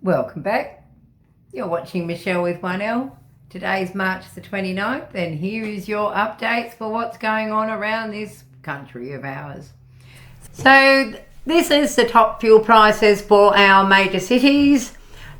Welcome back. You're watching Michelle with 1L. Today's March the 29th and here is your updates for what's going on around this country of ours. So this is the top fuel prices for our major cities.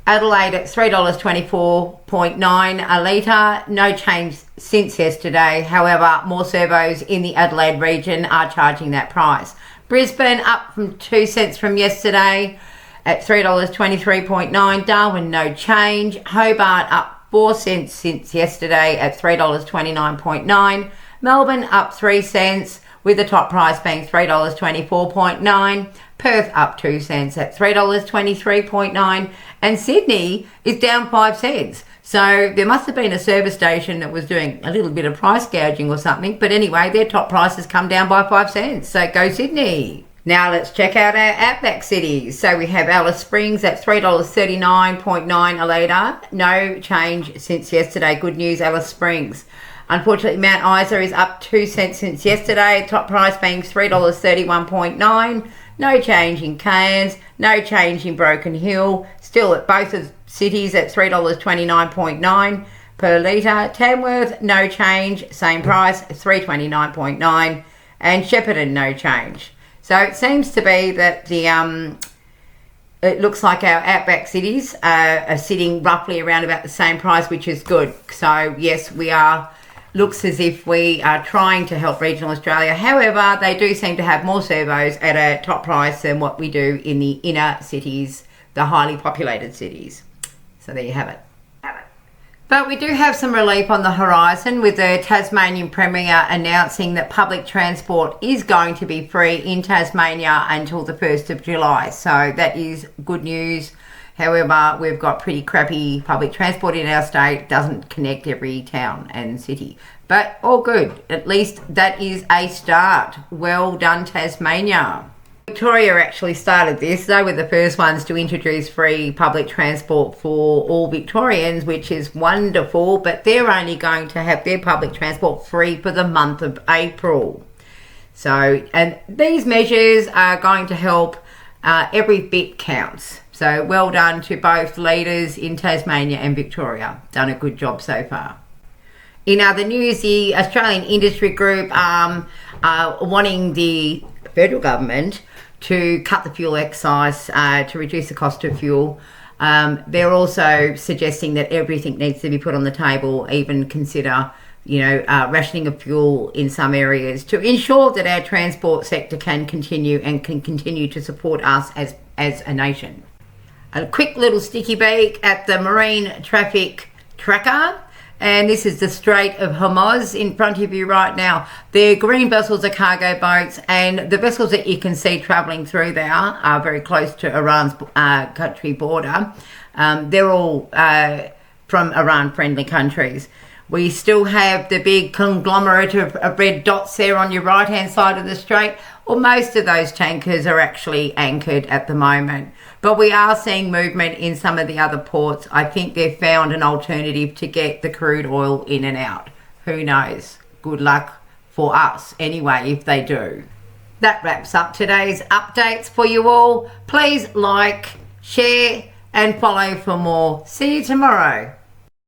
Adelaide at $3.24.9 a litre, no change since yesterday. However, more servos in the Adelaide region are charging that price. Brisbane up from 2 cents from yesterday at $3.23.9. Darwin no change. Hobart up 4 cents since yesterday at $3.29.9. Melbourne up 3 cents with the top price being $3.24.9. Perth up 2 cents at $3.23.9. And Sydney is down 5 cents. So there must have been a service station that was doing a little bit of price gouging or something. But anyway, their top price has come down by 5 cents. So go Sydney. Now let's check out our Outback cities. So we have Alice Springs at $3.39.9 a litre. No change since yesterday. Good news, Alice Springs. Unfortunately, Mount Isa is up 2 cents since yesterday. Top price being $3.31.9. No change in Cairns. No change in Broken Hill. Still at both of cities at $3.29.9 per litre. Tamworth, no change. Same price, $3.29.9. And Shepparton, no change. So it seems to be that it looks like our Outback cities are sitting roughly around about the same price, which is good. So yes, looks as if we are trying to help regional Australia. However, they do seem to have more servos at a top price than what we do in the inner cities, the highly populated cities. So there you have it. But we do have some relief on the horizon with the Tasmanian Premier announcing that public transport is going to be free in Tasmania until the 1st of July. So that is good news. However, we've got pretty crappy public transport in our state. It doesn't connect every town and city. But all good. At least that is a start. Well done, Tasmania. Victoria actually started this. They were the first ones to introduce free public transport for all Victorians, which is wonderful, but they're only going to have their public transport free for the month of April. So, and these measures are going to help. Every bit counts. So well done to both leaders in Tasmania and Victoria. Done a good job so far. In other news, the Australian Industry Group are wanting the federal government to cut the fuel excise to reduce the cost of fuel. They're also suggesting that everything needs to be put on the table, even consider rationing of fuel in some areas to ensure that our transport sector can continue to support us as a nation. A quick little sticky beak at the Marine Traffic Tracker. And this is the Strait of Hormuz in front of you right now. The green vessels are cargo boats, and the vessels that you can see travelling through there are very close to Iran's country border. They're all from Iran-friendly countries. We still have the big conglomerate of red dots there on your right-hand side of the strait. Well, most of those tankers are actually anchored at the moment. But we are seeing movement in some of the other ports. I think they've found an alternative to get the crude oil in and out. Who knows? Good luck for us anyway, if they do. That wraps up today's updates for you all. Please like, share, and follow for more. See you tomorrow.